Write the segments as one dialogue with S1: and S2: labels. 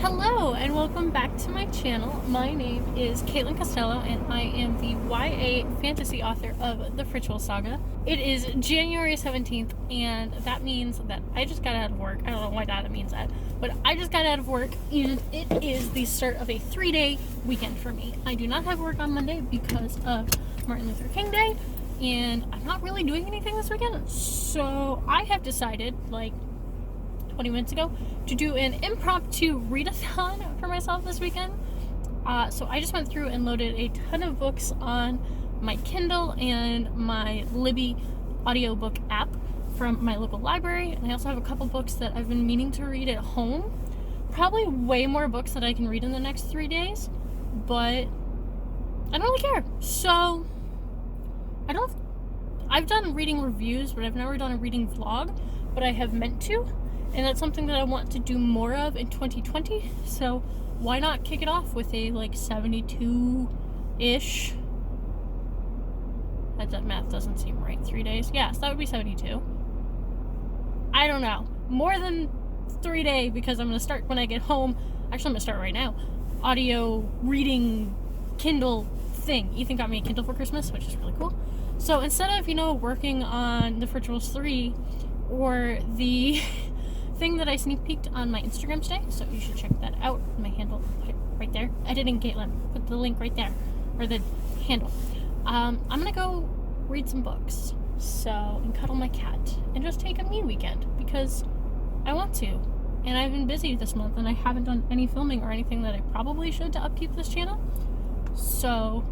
S1: Hello and welcome back to my channel. My name is Caitlin Costello and I am the YA fantasy author of the Ritual Saga. It is January 17th and that means that I just got out of work. I don't know why that means that, but I just got out of work and it is the start of a 3-day weekend for me. I do not have work on Monday because of Martin Luther King Day and I'm not really doing anything this weekend. So I have decided, 20 minutes ago, to do an impromptu readathon for myself this weekend. So I just went through and loaded a ton of books on my Kindle and my Libby audiobook app from my local library. And I also have a couple books that I've been meaning to read at home. Probably way more books that I can read in the next 3 days, but I don't really care. So I've done reading reviews, but I've never done a reading vlog, but I have meant to. And that's something that I want to do more of in 2020. So why not kick it off with a 72-ish? That math doesn't seem right. 3 days? Yes, that would be 72. I don't know. More than 3 days because I'm going to start when I get home. Actually, I'm going to start right now. Audio reading Kindle thing. Ethan got me a Kindle for Christmas, which is really cool. So instead of, working on the Rituals 3 or the thing that I sneak peeked on my Instagram today, so you should check that out. My handle, put it right there. Editing Caitlin, put the link right there, or the handle. I'm gonna go read some books, and cuddle my cat, and just take a me weekend because I want to. And I've been busy this month, and I haven't done any filming or anything that I probably should to upkeep this channel. So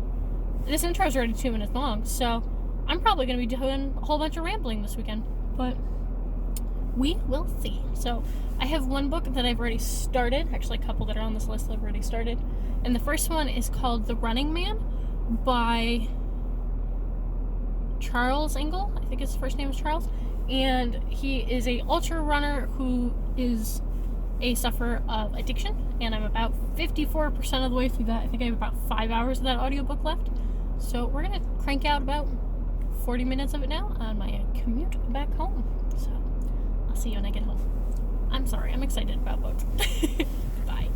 S1: this intro is already 2 minutes long, so I'm probably gonna be doing a whole bunch of rambling this weekend, but we will see. So I have one book that I've already started, actually a couple that are on this list that I've already started, and the first one is called The Running Man by Charles Engel. I think his first name is Charles, and he is a ultra runner who is a sufferer of addiction, and I'm about 54% of the way through that. I think I have about 5 hours of that audiobook left, so we're gonna crank out about 40 minutes of it now on my commute back home. So I'll see you when I get home. I'm sorry, I'm excited about books. Bye.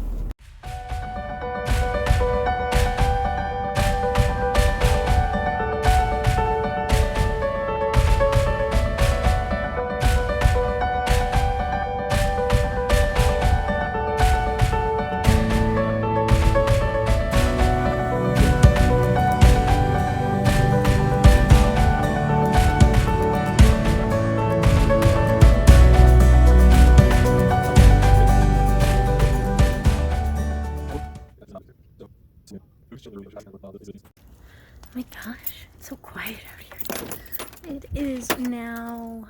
S1: Oh my gosh, it's so quiet out here. It is now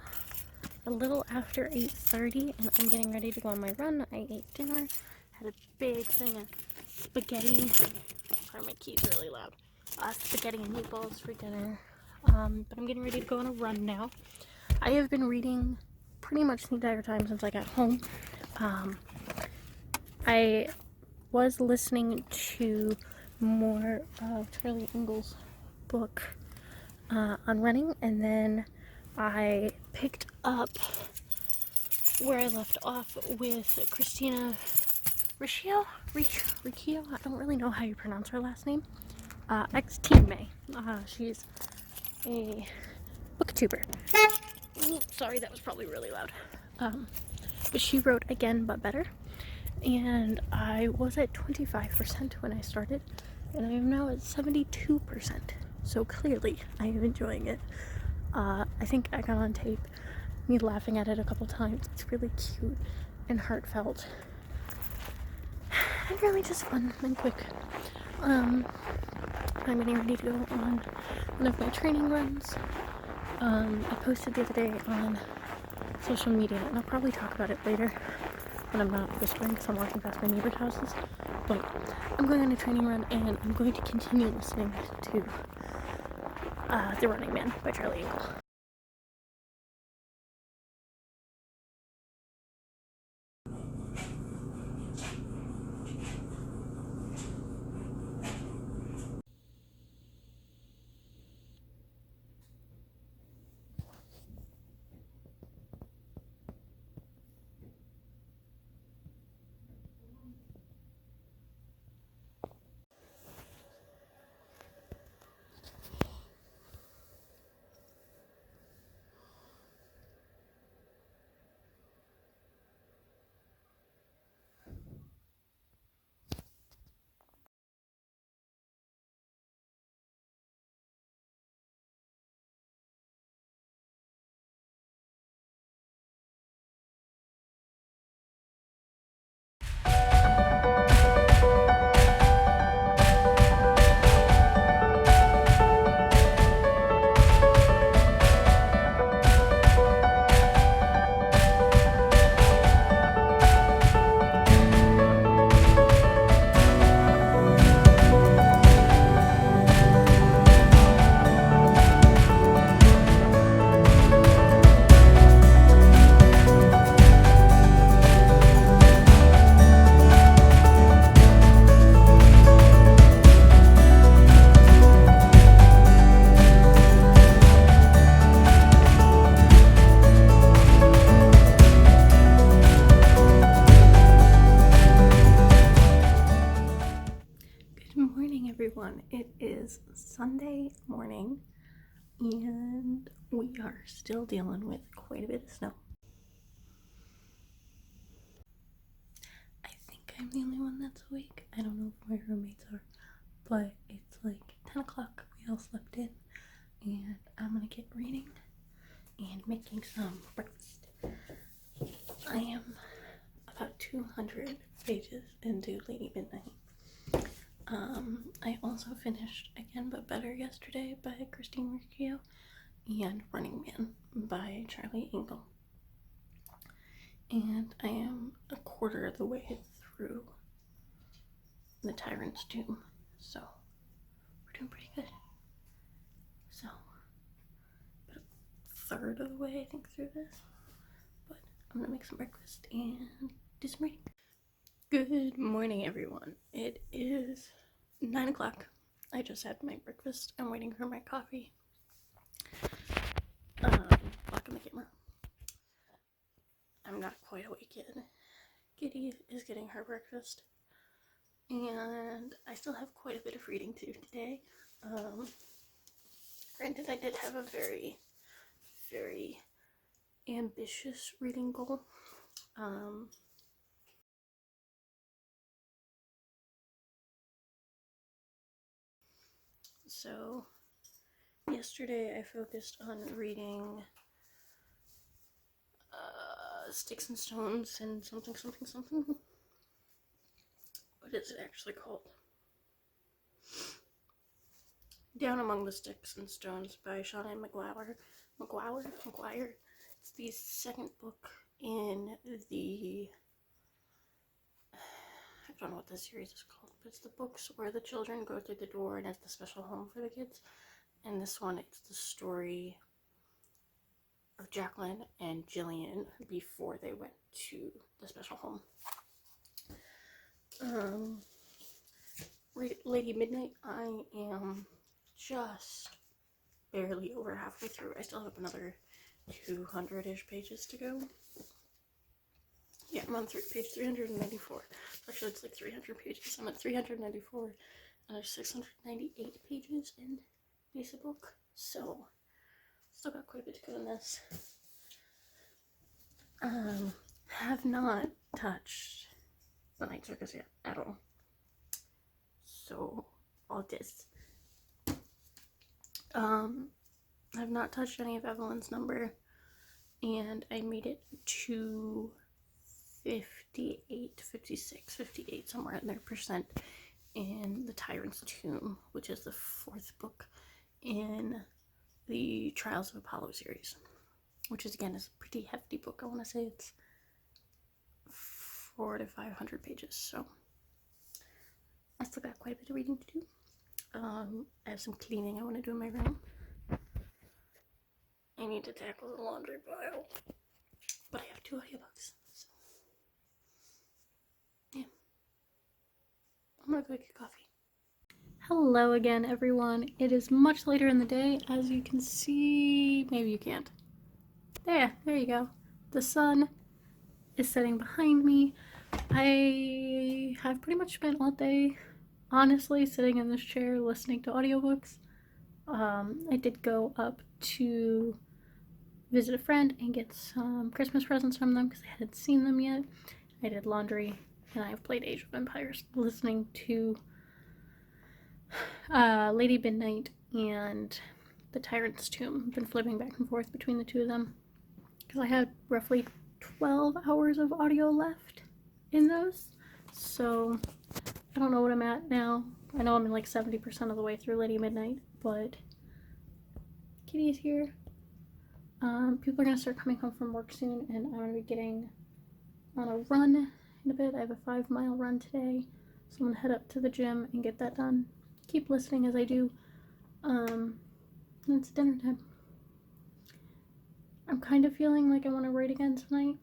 S1: a little after 8:30 and I'm getting ready to go on my run. I ate dinner, had a big thing of spaghetti. Sorry, my key's really loud. Spaghetti and meatballs for dinner. But I'm getting ready to go on a run now. I have been reading pretty much the entire time since I got home. I was listening to more of Charlie Engel's book on running, and then I picked up where I left off with Christina Riccio. I don't really know how you pronounce her last name. Ex-Teen May. She's a booktuber. Sorry, that was probably really loud. But she wrote Again But Better, and I was at 25% when I started, and I am now at 72%. So clearly, I am enjoying it. I think I got on tape me laughing at it a couple times. It's really cute and heartfelt, and really just fun and quick. I'm getting ready to go on one of my training runs. I posted the other day on social media, and I'll probably talk about it later when I'm not whispering because I'm walking past my neighbor's houses. But I'm going on a training run, and I'm going to continue listening to The Running Man by Charlie Engel.
S2: everyone. It is Sunday morning and we are still dealing with quite a bit of snow. I think I'm the only one that's awake. I don't know if my roommates are, but it's like 10 o'clock. We all slept in and I'm gonna get reading and making some breakfast. I am about 200 pages into Lady Midnight. I also finished Again But Better yesterday by Christine Riccio and Running Man by Charlie Engel. And I am a quarter of the way through The Tyrant's Tomb, so we're doing pretty good. So, about a third of the way, I think, through this. But I'm gonna make some breakfast and do some reading. Good morning, everyone. It is 9 o'clock. I just had my breakfast. I'm waiting for my coffee. Locking the camera. I'm not quite awake yet. Kitty is getting her breakfast. And I still have quite a bit of reading to do today. Granted, I did have a very, very ambitious reading goal. So yesterday I focused on reading Sticks and Stones and something. What is it actually called? Down Among the Sticks and Stones by Shauna McGuire. It's the second book in the, I don't know what this series is called, but it's the books where the children go through the door and it's the special home for the kids. And this one, it's the story of Jacqueline and Jillian before they went to the special home. Lady Midnight, I am just barely over halfway through. I still have another 200-ish pages to go. Yeah, I'm on page 394. Actually, it's like 300 pages. I'm at 394, and there's 698 pages in this book. So, still got quite a bit to go in this. Have not touched the Night Circus yet at all. So, all this. I've not touched any of Evelyn's Number, and I made it to 58, 56, 58, somewhere in there percent in The Tyrant's Tomb, which is the fourth book in the Trials of Apollo series, which is, again, is a pretty hefty book. I want to say it's 400 to 500 pages, so I still got quite a bit of reading to do. I have some cleaning I want to do in my room. I need to tackle the laundry pile, but I have 2 audiobooks, so yeah. I'm gonna go get coffee. Hello again, everyone. It is much later in the day, as you can see. Maybe you can't. There you go. The sun is setting behind me. I have pretty much spent all day, honestly, sitting in this chair listening to audiobooks. I did go up to visit a friend and get some Christmas presents from them because I hadn't seen them yet. I did laundry, and I have played Age of Empires, listening to Lady Midnight and The Tyrant's Tomb. I've been flipping back and forth between the two of them because I had roughly 12 hours of audio left in those. So I don't know what I'm at now. I know I'm in like 70% of the way through Lady Midnight, but Kitty's here. People are gonna start coming home from work soon, and I'm gonna be getting on a run in a bit. I have a 5-mile run today, so I'm gonna head up to the gym and get that done. Keep listening as I do. And it's dinner time. I'm kind of feeling like I want to write again tonight.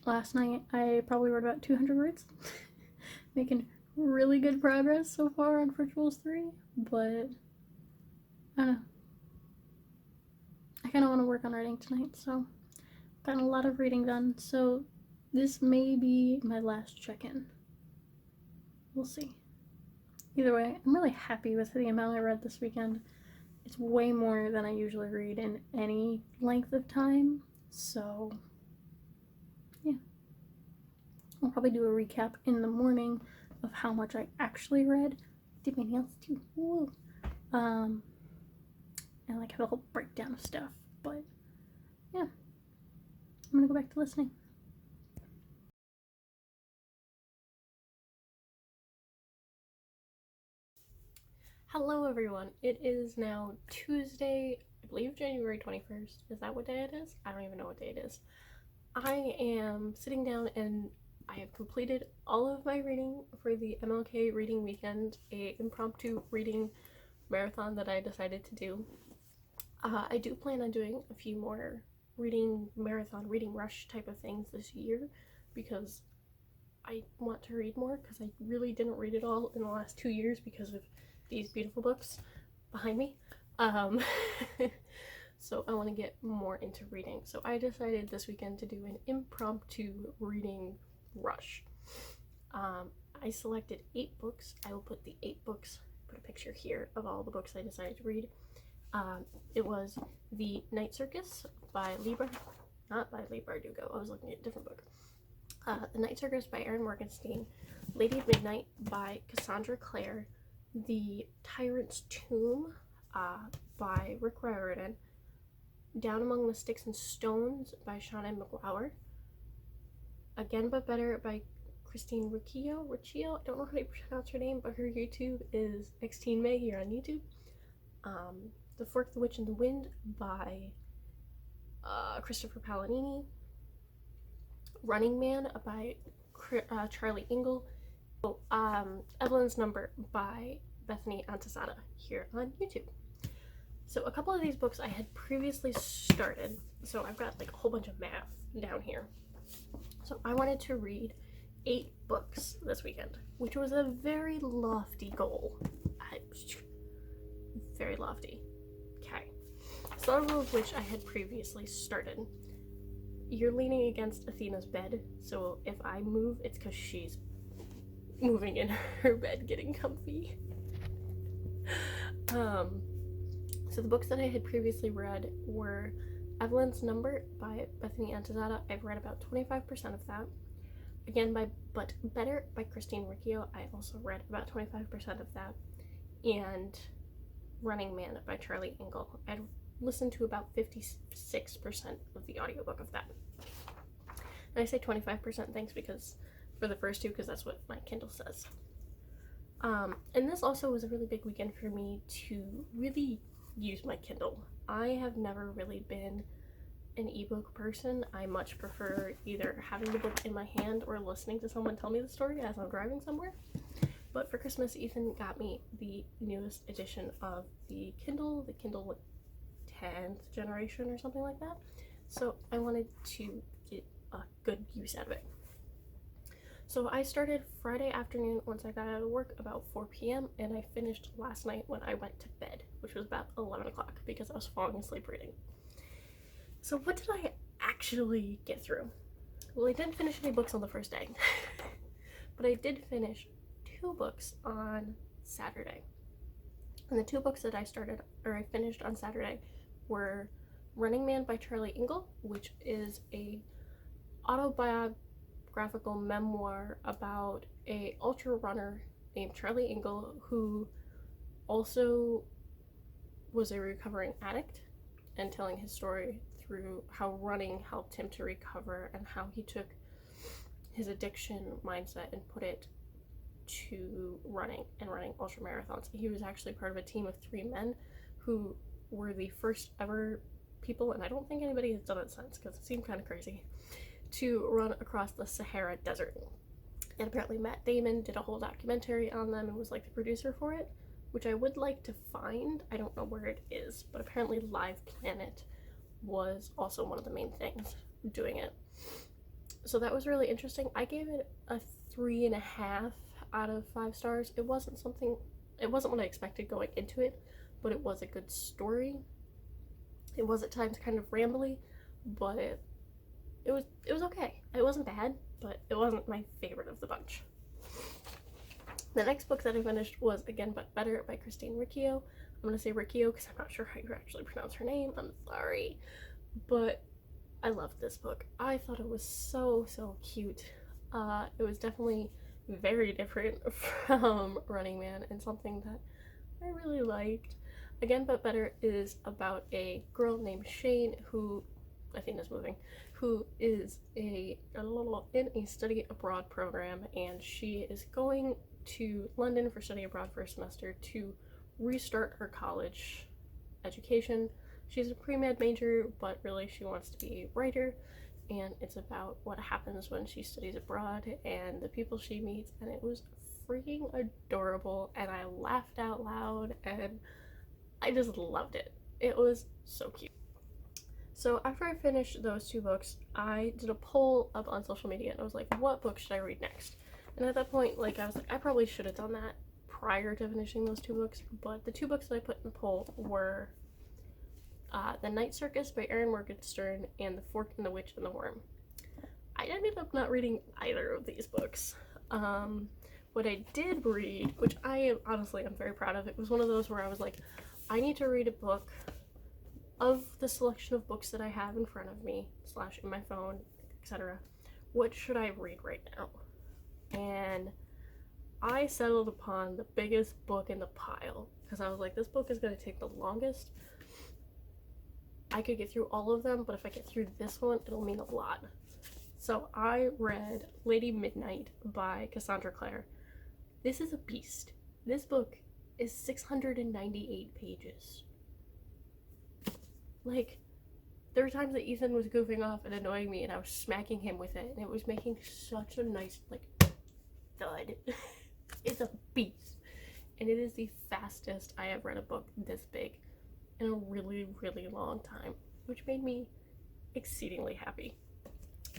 S2: Last night I probably wrote about 200 words. Making really good progress so far on Fridge Rules 3, but I don't know. I kind of want to work on writing tonight, so I've gotten a lot of reading done, so this may be my last check-in. We'll see. Either way, I'm really happy with the amount I read this weekend. It's way more than I usually read in any length of time, so yeah. I'll probably do a recap in the morning of how much I actually read. Did my nails too. Woo. And like have a whole breakdown of stuff. But yeah, I'm gonna go back to listening.
S1: Hello everyone, it is now Tuesday, I believe January 21st. Is that what day it is? I don't even know what day it is. I am sitting down and I have completed all of my reading for the MLK reading weekend, a impromptu reading marathon that I decided to do. I do plan on doing a few more reading marathon, reading rush type of things this year because I want to read more because I really didn't read it all in the last 2 years because of these beautiful books behind me. So I want to get more into reading. So I decided this weekend to do an impromptu reading rush. I selected 8 books. I will put the 8 books, put a picture here of all the books I decided to read. It was The Night Circus by not by Leigh Bardugo. I was looking at a different book. The Night Circus by Erin Morgenstein, Lady of Midnight by Cassandra Clare, The Tyrant's Tomb by Rick Riordan, Down Among the Sticks and Stones by Shauna McGuire, Again But Better by Christine Riccio. I don't know how to pronounce her name, but her YouTube is Xteen May here on YouTube. The Fork, the Witch, and the Wind by Christopher Paolini, Running Man by Charlie Engle, Evelyn's Number by Bethany Antosada here on YouTube. So a couple of these books I had previously started, so I've got like a whole bunch of math down here. So I wanted to read 8 books this weekend, which was a very lofty goal. Very lofty. Okay. Several of which I had previously started. You're leaning against Athena's bed, so if I move, it's because she's moving in her bed, getting comfy. So the books that I had previously read were Evelyn's Number by Bethany Antosada. I've read about 25% of that. Again But Better by Christine Riccio. I also read about 25% of that. And Running Man by Charlie Engle. I'd listened to about 56% of the audiobook of that. And I say 25% thanks because for the first 2 because that's what my Kindle says. And this also was a really big weekend for me to really use my Kindle. I have never really been an ebook person. I much prefer either having the book in my hand or listening to someone tell me the story as I'm driving somewhere. But for Christmas, Ethan got me the newest edition of the Kindle 10th generation or something like that. So I wanted to get a good use out of it. So I started Friday afternoon once I got out of work about 4 p.m. and I finished last night when I went to bed, which was about 11 o'clock because I was falling asleep reading. So what did I actually get through? Well, I didn't finish any books on the first day, but I did finish 2 books on Saturday. And the 2 books that I finished on Saturday were Running Man by Charlie Engle, which is a autobiographical memoir about a ultra runner named Charlie Engle who also was a recovering addict, and telling his story through how running helped him to recover and how he took his addiction mindset and put it to running and running ultra marathons. He was actually part of a team of 3 men who were the first ever people, and I don't think anybody has done it since because it seemed kind of crazy, to run across the Sahara Desert. And apparently Matt Damon did a whole documentary on them and was like the producer for it, which I would like to find. I don't know where it is, but apparently Live Planet was also one of the main things doing it. So that was really interesting. I gave it a 3.5 out of 5 stars. It wasn't what I expected going into it, but it was a good story. It was at times kind of rambly, but it was okay. It wasn't bad, but it wasn't my favorite of the bunch.
S3: The next book that I finished was Again But Better by Christine Riccio. I'm gonna say Riccio because I'm not sure how you actually pronounce her name. I'm sorry. But I loved this book. I thought it was so cute. It was definitely very different from Running Man and something that I really liked. Again But Better is about a girl named Shane who, Athena's moving, who is in a study abroad program, and she is going to London for study abroad for a semester to restart her college education. She's a pre-med major, but really she wants to be a writer, and it's about what happens when she studies abroad and the people she meets, and it was freaking adorable, and I laughed out loud, and I just loved it. It was so cute. So after I finished those two books, I did a poll up on social media, and I was like, what book should I read next? And at that point, like, I was like, I probably should have done that prior to finishing those two books, but the two books that I put in the poll were The Night Circus by Erin Morgenstern and The Fork and the Witch and the Worm. I ended up not reading either of these books. What I did read, which I'm very proud of, it was one of those where I was like, I need to read a book of the selection of books that I have in front of me, / in my phone, etc. What should I read right now? And I settled upon the biggest book in the pile, because I was like, this book is going to take the longest. I could get through all of them, but if I get through this one, it'll mean a lot. So I read Lady Midnight by Cassandra Clare. This is a beast. This book is 698 pages. Like, there were times that Ethan was goofing off and annoying me, and I was smacking him with it, and it was making such a nice, like, thud. It's a beast. And it is the fastest I have read a book this big in a really long time, which made me exceedingly happy.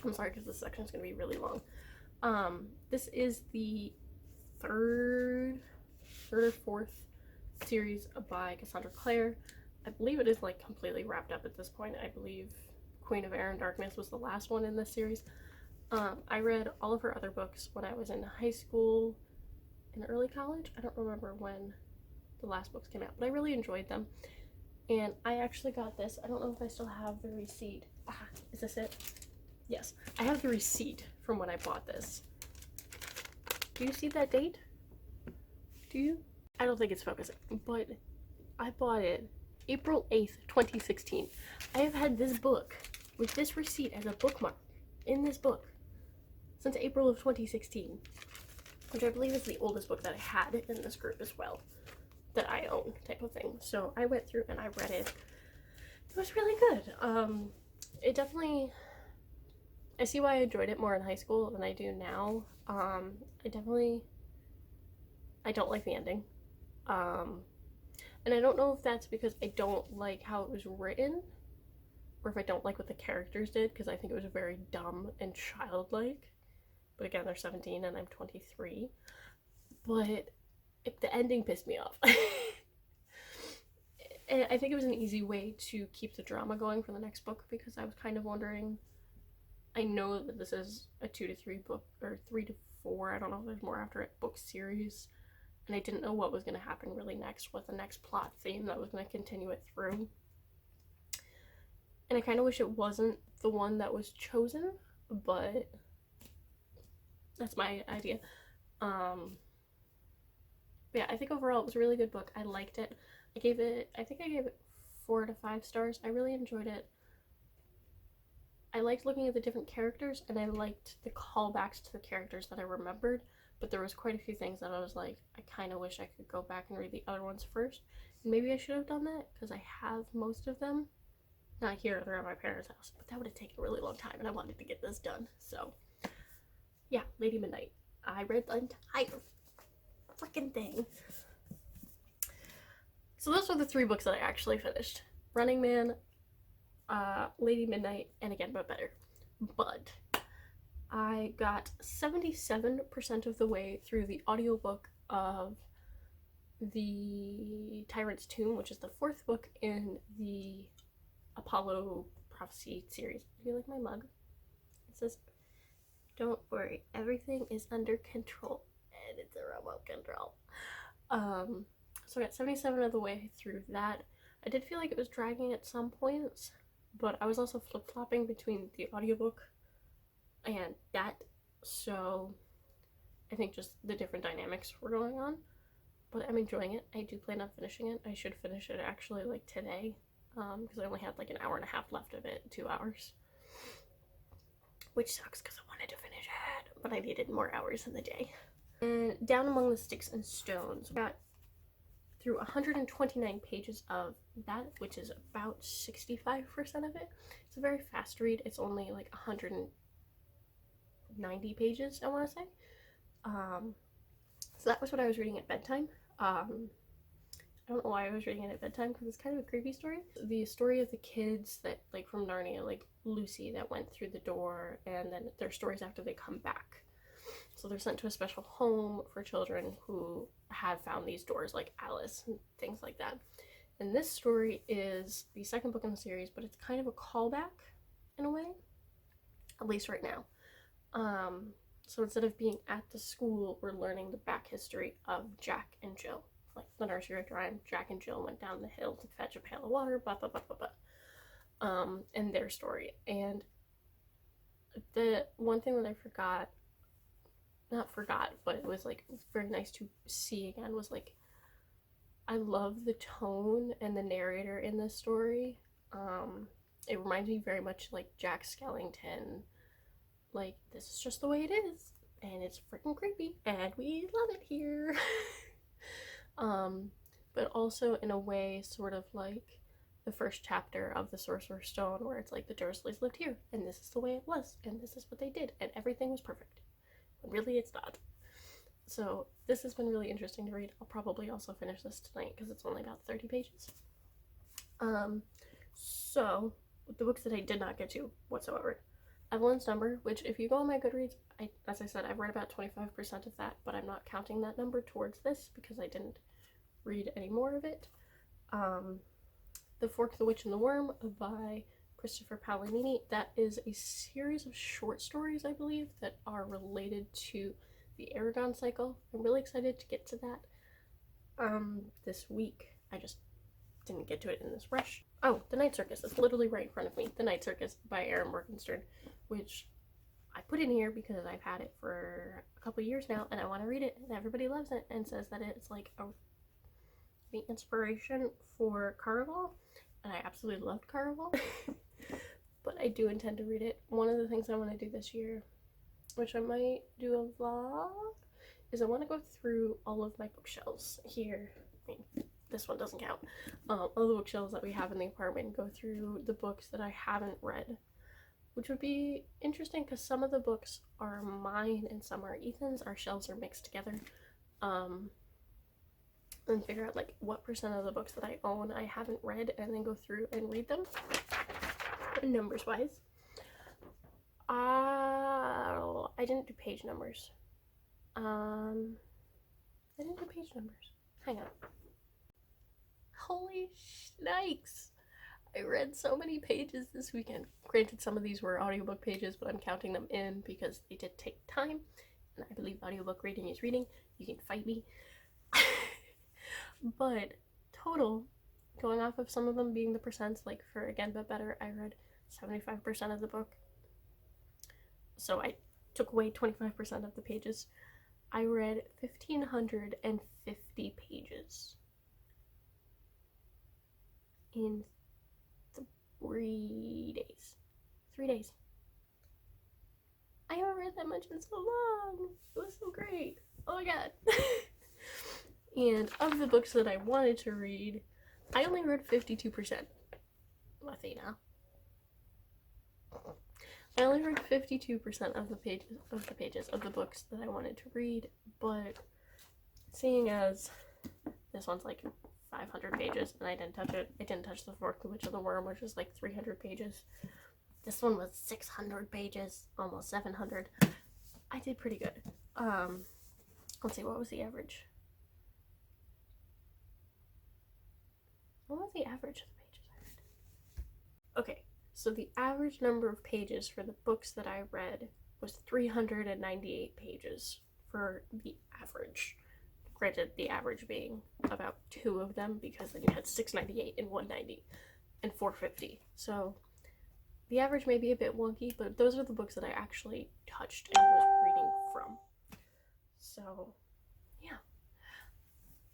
S3: I'm sorry because this section is going to be really long. This is the third or fourth series by Cassandra Clare. I believe it is like completely wrapped up at this point. I believe Queen of Air and Darkness was the last one in this series. I read all of her other books when I was in high school and early college. I don't remember when the last books came out, but I really enjoyed them. And I actually got this. I don't know if I still have the receipt. Is this it? Yes, I have the receipt from when I bought this. Do you see that date? Do you? I don't think it's focusing, but I bought it April 8th, 2016. I have had this book with this receipt as a bookmark in this book since April of 2016, which I believe is the oldest book that I had in this group as well, that I own, type of thing. So I went through and I read it. It was really good. It definitely, I see why I enjoyed it more in high school than I do now. I don't like the ending. And I don't know if that's because I don't like how it was written, or if I don't like what the characters did, because I think it was very dumb and childlike. But again, they're 17 and I'm 23. But the ending pissed me off. And I think it was an easy way to keep the drama going for the next book, because I was kind of wondering, I know that this is a 2 to 3 book, or 3 to 4, I don't know if there's more after it, book series, and I didn't know what was going to happen really next, what the next plot theme that was going to continue it through. And I kind of wish it wasn't the one that was chosen, but that's my idea. Yeah, I think overall it was a really good book. I liked it. I think I gave it 4 to 5 stars. I really enjoyed it. I liked looking at the different characters, and I liked the callbacks to the characters that I remembered, but there was quite a few things that I was like, I kind of wish I could go back and read the other ones first. And maybe I should have done that, because I have most of them. Not here, they're at my parents' house, but that would have taken a really long time, and I wanted to get this done. So, yeah, Lady Midnight. I read the entire freaking thing. So those were the 3 books that I actually finished. Running Man, Lady Midnight, and Again But Better. But I got 77% of the way through the audiobook of The Tyrant's Tomb, which is the 4th book in the Apollo Prophecy series. Do you like my mug? It says, "Don't worry, everything is under control." And it's a remote control. So I got 77 of the way through that. I did feel like it was dragging at some points, but I was also flip-flopping between the audiobook and that, so I think just the different dynamics were going on. But I'm enjoying it. I do plan on finishing it. I should finish it actually like today, because I only had like an hour and a half left of it, 2 hours. Which sucks because I wanted to finish it, but I needed more hours in the day. And Down Among the Sticks and Stones, got through 129 pages of that, which is about 65% of it. It's a very fast read. It's only like 190 pages, I want to say. So that was what I was reading at bedtime. I don't know why I was reading it at bedtime, because it's kind of a creepy story. The story of the kids that, like, from Narnia, like Lucy that went through the door, and then their stories after they come back. So they're sent to a special home for children who have found these doors, like Alice and things like that. And this story is the second book in the series, but it's kind of a callback in a way, at least right now. So instead of being at the school, we're learning the back history of Jack and Jill. Like the nursery rhyme, Jack and Jill went down the hill to fetch a pail of water, blah, blah, blah, blah, blah. And their story. And the one thing that I but it was like very nice to see again, was like, I love the tone and the narrator in this story. It reminds me very much like Jack Skellington. Like, this is just the way it is, and it's freaking creepy, and we love it here. But also in a way sort of like the first chapter of the Sorcerer's Stone, where it's like the Dursleys lived here, and this is the way it was, and this is what they did, and everything was perfect. But really it's not. So this has been really interesting to read. I'll probably also finish this tonight because it's only about 30 pages. So the books that I did not get to whatsoever. Evelyn's Number, which if you go on my Goodreads, as I said, I've read about 25% of that, but I'm not counting that number towards this because I didn't read any more of it. The Fork, the Witch, and the Worm by Christopher Paolini. That is a series of short stories, I believe, that are related to the Aragon cycle. I'm really excited to get to that this week. I just didn't get to it in this rush. Oh, The Night Circus is literally right in front of me. The Night Circus by Aaron Morgenstern, which I put in here because I've had it for a couple years now and I want to read it, and everybody loves it and says that it's like the inspiration for Caraval, and I absolutely loved Caraval. But I do intend to read it. One of the things I want to do this year, which I might do a vlog, is I want to go through all of my bookshelves here. I mean, this one doesn't count. All the bookshelves that we have in the apartment, go through the books that I haven't read, which would be interesting because some of the books are mine and some are Ethan's. Our shelves are mixed together. And figure out like what percent of the books that I own I haven't read, and then go through and read them numbers wise. I didn't do page numbers. Hang on. Holy shnikes! I read so many pages this weekend. Granted, some of these were audiobook pages, but I'm counting them in because they did take time, and I believe audiobook reading is reading. You can fight me. But total, going off of some of them being the percents, like for Again But Better, I read 75% of the book. So I took away 25% of the pages. I read 1,550 pages in 3 days. 3 days. I haven't read that much in so long. It was so great. Oh my god. And of the books that I wanted to read, I only read 52%. Athena. I only read 52% of the pages of the books that I wanted to read, but seeing as this one's like 500 pages and I didn't touch it. I didn't touch The Fork, the Witch, and the Worm, which is like 300 pages. This one was 600 pages, almost 700. I did pretty good. Let's see, what was the average? What was the average of the pages I read? Okay, so the average number of pages for the books that I read was 398 pages for the average. Granted, the average being about 2 of them, because then you had 698 and 190 and 450. So the average may be a bit wonky, but those are the books that I actually touched and was reading from. So yeah.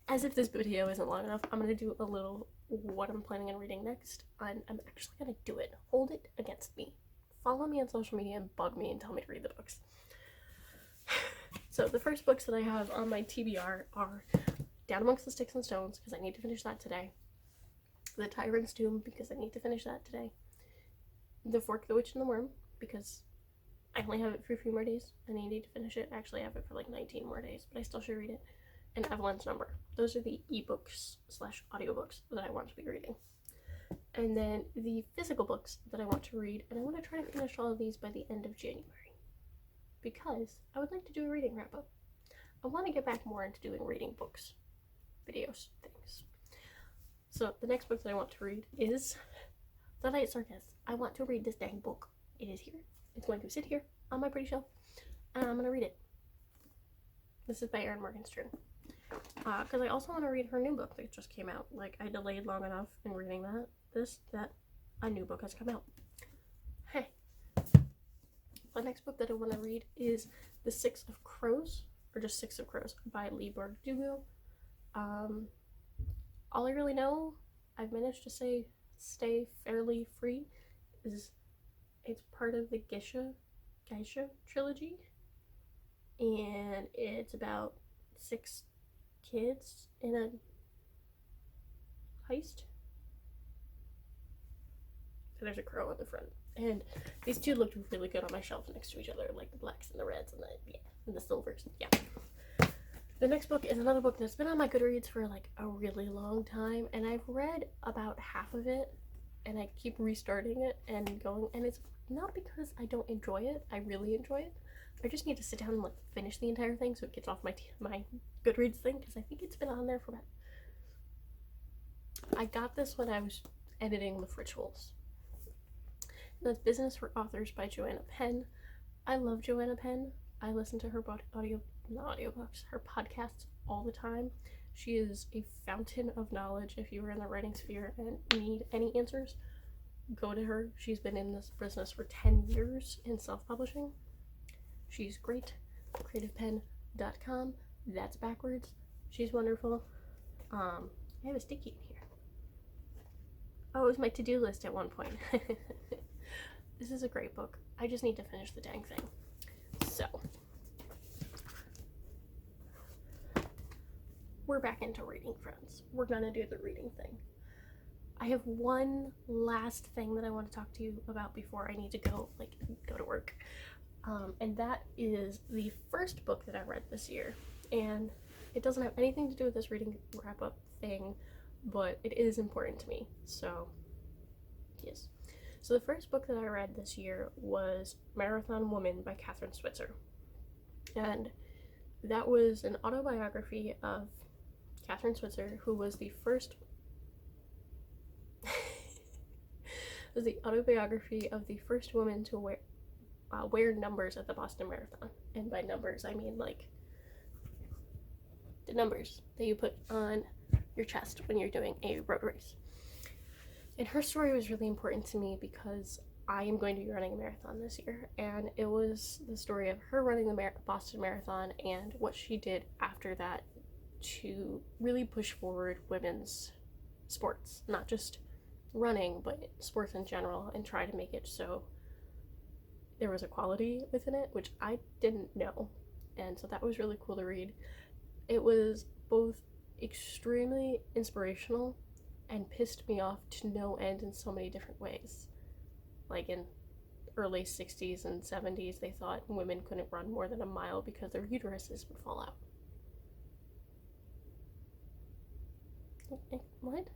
S3: As if this video isn't long enough, I'm going to do a little what I'm planning on reading next. I'm actually going to do it. Hold it against me. Follow me on social media and bug me and tell me to read the books. So the first books that I have on my TBR are Down Amongst the Sticks and Stones, because I need to finish that today. The Tyrant's Tomb, because I need to finish that today. The Fork, the Witch, and the Worm, because I only have it for a few more days and I need to finish it. Actually, I have it for like 19 more days, but I still should read it. And Evelyn's Number. Those are the ebooks / audiobooks that I want to be reading. And then the physical books that I want to read, and I want to try to finish all of these by the end of January, because I would like to do a reading wrap up. I want to get back more into doing reading books, videos, things. So the next book that I want to read is The Night Circus. I want to read this dang book. It is here. It's going to sit here on my pretty shelf, and I'm going to read it. This is by Erin Morgenstern. Because I also want to read her new book that just came out. Like, I delayed long enough in reading that a new book has come out. Hey. The next book that I want to read is The Six of Crows, or just Six of Crows, by Leigh Bardugo. All I really know, I've managed to stay fairly free, is it's part of the Geisha trilogy, and it's about 6 kids in a heist. So there's a crow on the front, and these two looked really good on my shelf next to each other, like the blacks and the reds and the silvers. Yeah. The next book is another book that's been on my Goodreads for like a really long time, and I've read about half of it, and I keep restarting it and going, and it's not because I don't enjoy it. I really enjoy it. I just need to sit down and like finish the entire thing so it gets off my Goodreads thing, because I think it's been on there for about... I got this when I was editing The Rituals. That's Business for Authors by Joanna Penn. I love Joanna Penn. I listen to her her podcasts all the time. She is a fountain of knowledge. If you are in the writing sphere and need any answers, go to her. She's been in this business for 10 years in self-publishing. She's great. CreativePen.com. That's backwards. She's wonderful. I have a sticky in here. Oh, it was my to-do list at one point. This is a great book. I just need to finish the dang thing. So, we're back into reading, friends. We're gonna do the reading thing. I have one last thing that I want to talk to you about before I need to go to work. And that is the first book that I read this year. And it doesn't have anything to do with this reading wrap-up thing, but it is important to me. So, yes. So the first book that I read this year was Marathon Woman by Katherine Switzer. And that was an autobiography of Katherine Switzer, who was the first... was the autobiography of the first woman to wear numbers at the Boston Marathon. And by numbers, I mean like the numbers that you put on your chest when you're doing a road race. And her story was really important to me because I am going to be running a marathon this year, and it was the story of her running the Boston Marathon and what she did after that to really push forward women's sports, not just running, but sports in general, and try to make it so there was equality within it, which I didn't know. And so that was really cool to read. It was both extremely inspirational and pissed me off to no end in so many different ways. Like in early 60s and 70s, they thought women couldn't run more than a mile because their uteruses would fall out. What?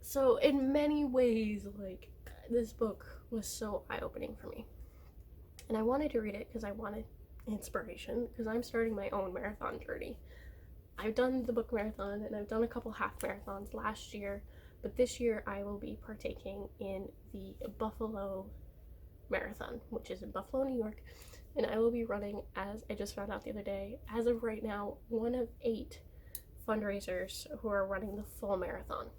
S3: So in many ways, like, this book was so eye-opening for me. And I wanted to read it because I wanted inspiration, because I'm starting my own marathon journey. I've done the book marathon and I've done a couple half marathons last year, but this year I will be partaking in the Buffalo Marathon, which is in Buffalo, New York. And I will be running, as I just found out the other day, as of right now, one of 8 fundraisers who are running the full marathon.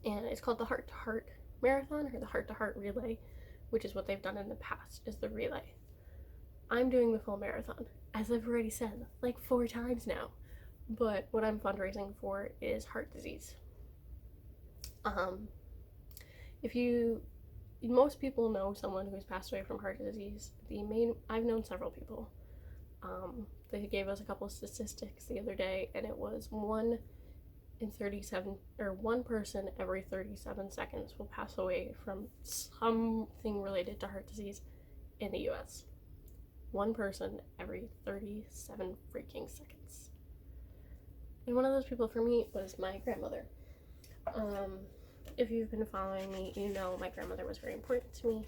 S3: And it's called the Heart to Heart Marathon, or the Heart to Heart Relay, which is what they've done in the past, is the relay. I'm doing the full marathon, as I've already said, like 4 times now. But what I'm fundraising for is heart disease. Most people know someone who's passed away from heart disease. I've known several people. They gave us a couple of statistics the other day, and it was 1 person every 37 seconds will pass away from something related to heart disease in the US. 1 person every 37 freaking seconds. And one of those people for me was my grandmother. If you've been following me, you know my grandmother was very important to me.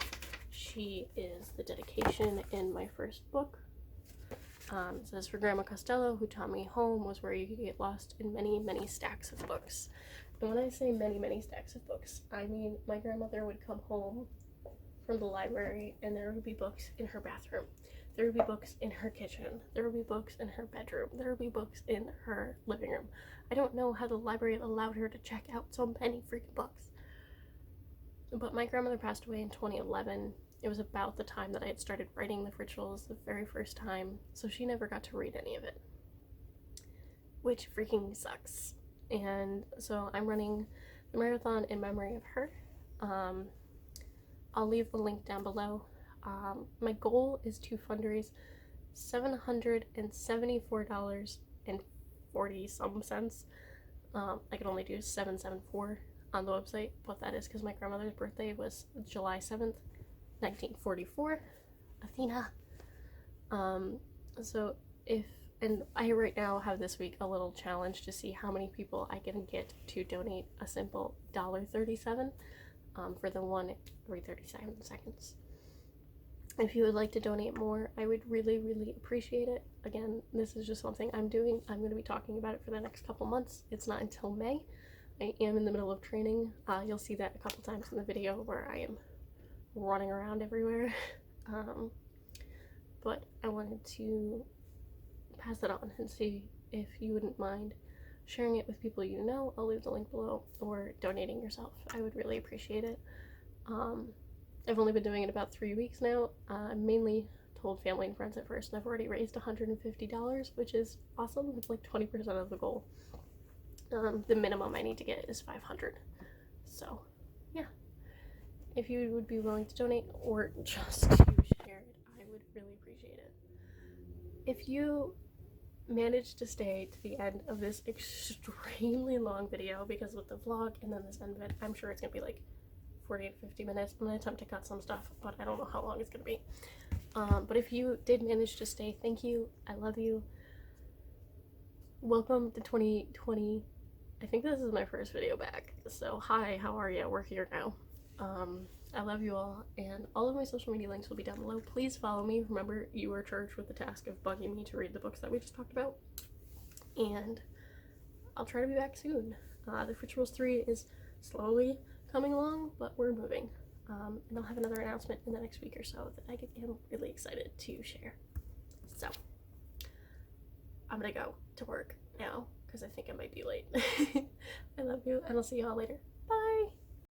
S3: She is the dedication in my first book. It says, for Grandma Costello, who taught me home was where you could get lost in many, many stacks of books. And when I say many, many stacks of books, I mean my grandmother would come home from the library and there would be books in her bathroom. There would be books in her kitchen. There would be books in her bedroom. There would be books in her living room. I don't know how the library allowed her to check out so many freaking books. But my grandmother passed away in 2011. It was about the time that I had started writing the rituals the very first time, so she never got to read any of it, which freaking sucks. And so I'm running the marathon in memory of her. I'll leave the link down below. My goal is to fundraise $774.40 I can only do 774 on the website, but that is because my grandmother's birthday was July 7th, 1944. Athena. And I right now have this week a little challenge to see how many people I can get to donate a simple $1.37 for the 1 every 37 seconds. If you would like to donate more, I would really, really appreciate it. Again, this is just something I'm doing. I'm going to be talking about it for the next couple months. It's not until May. I am in the middle of training. You'll see that a couple times in the video where I am running around everywhere. But I wanted to pass it on and see if you wouldn't mind sharing it with people you know. I'll leave the link below, or donating yourself. I would really appreciate it. I've only been doing it about 3 weeks now. I mainly told family and friends at first, and I've already raised $150, which is awesome. It's like 20% of the goal. The minimum I need to get is $500. So, yeah. If you would be willing to donate or just to share it, I would really appreciate it. If you managed to stay to the end of this extremely long video, because with the vlog and then this end vid, I'm sure it's going to be like 40 to 50 minutes. I'm going to attempt to cut some stuff, but I don't know how long it's going to be. But if you did manage to stay, thank you. I love you. Welcome to 2020. I think this is my first video back. So hi, how are you? We're here now. I love you all, and all of my social media links will be down below. Please follow me. Remember, you are charged with the task of bugging me to read the books that we just talked about. And I'll try to be back soon. The Rituals 3 is slowly coming along, but we're moving. And I'll have another announcement in the next week or so that I am really excited to share. So, I'm gonna go to work now because I think I might be late. I love you, and I'll see you all later.